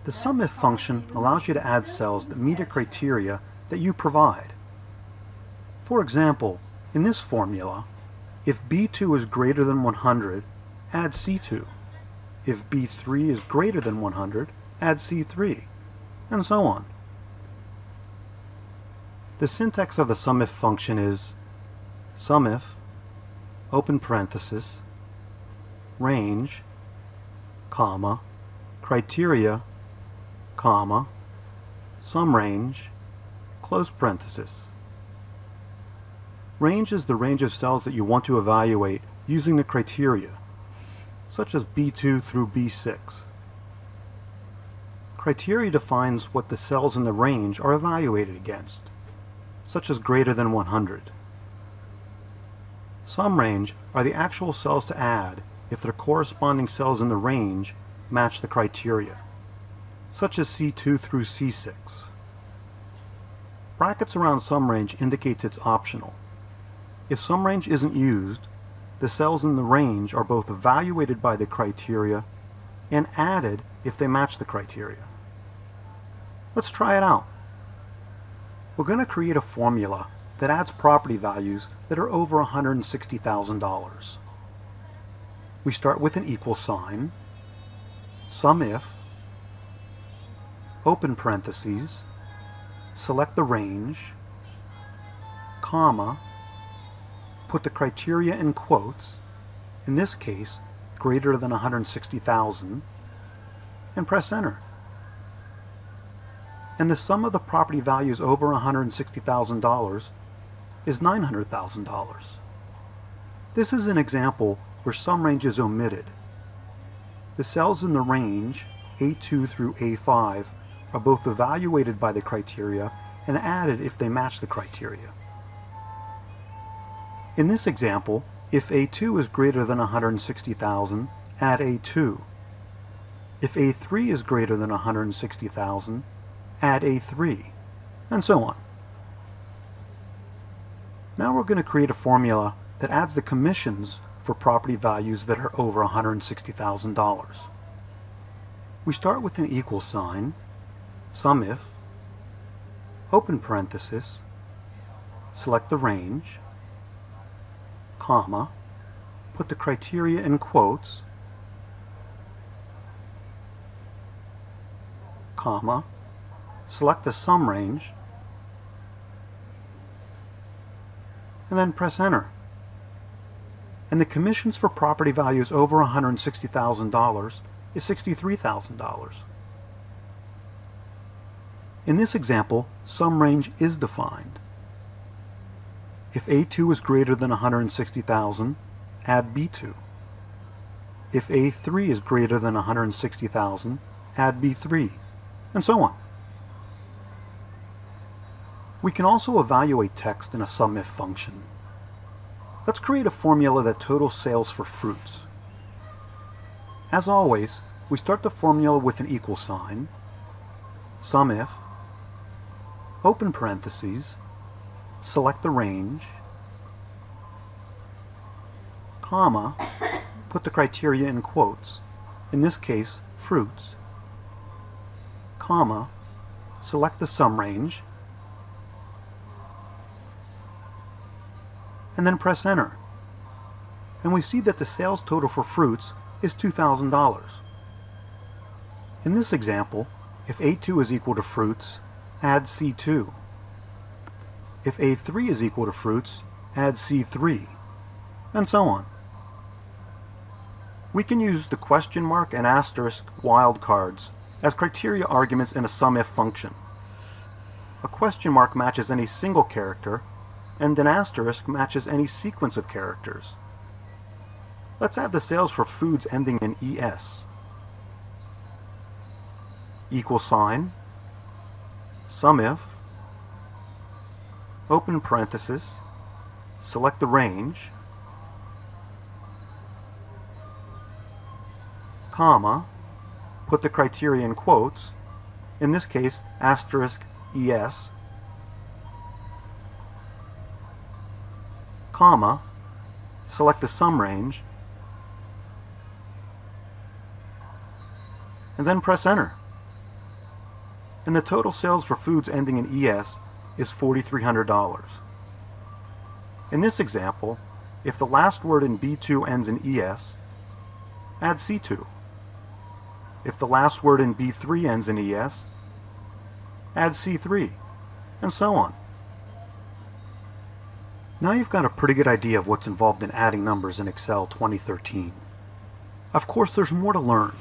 The SUMIF function allows you to add cells that meet a criteria that you provide. For example, in this formula, if B2 is greater than 100, add C2. If B3 is greater than 100, add C3, and so on. The syntax of the SUMIF function is SUMIF, open parenthesis, range, comma, criteria, comma, SUMRange, close parenthesis. Range is the range of cells that you want to evaluate using the criteria, such as B2 through B6. Criteria defines what the cells in the range are evaluated against, such as greater than 100. SUMRange are the actual cells to add if their corresponding cells in the range match the criteria, such as C2 through C6. Brackets around SUMRange indicates it's optional. If SUMRange isn't used, the cells in the range are both evaluated by the criteria and added if they match the criteria. Let's try it out. We're going to create a formula that adds property values that are over $160,000. We start with an equal sign, SUMIF, open parentheses, select the range, comma, put the criteria in quotes, in this case greater than 160,000, and press enter. And the sum of the property values over $160,000 is $900,000. This is an example where SUMRange is omitted. The cells in the range A2 through A5 are both evaluated by the criteria and added if they match the criteria. In this example, if A2 is greater than 160,000, add A2. If A3 is greater than 160,000, add A3, and so on. Now we're going to create a formula that adds the commissions for property values that are over $160,000. We start with an equal sign, SUMIF, open parenthesis, select the range, comma, put the criteria in quotes, comma, select the SUMRange, and then press enter. And the commissions for property values over $160,000 is $63,000. In this example, SUMRange is defined. If A2 is greater than 160,000, add B2. If A3 is greater than 160,000, add B3, and so on. We can also evaluate text in a SUMIF function. Let's create a formula that totals sales for fruits. As always, we start the formula with an equal sign, SUMIF, open parentheses, select the range, comma, put the criteria in quotes, in this case, fruits, comma, select the SUMRange, and then press enter. And we see that the sales total for fruits is $2,000. In this example, if A2 is equal to fruits, add C2. If A3 is equal to fruits, add C3, and so on. We can use the question mark and asterisk wildcards as criteria arguments in a SUMIF function. A question mark matches any single character, and an asterisk matches any sequence of characters. Let's add the sales for foods ending in ES. Equal sign, SUMIF, open parenthesis, select the range, comma, put the criteria in quotes, in this case asterisk ES, comma, select the SUMRange, and then press enter. and the total sales for foods ending in ES is $4,300. In this example, if the last word in B2 ends in ES, add C2. If the last word in B3 ends in ES, add C3, and so on. Now you've got a pretty good idea of what's involved in adding numbers in Excel 2013. Of course, there's more to learn.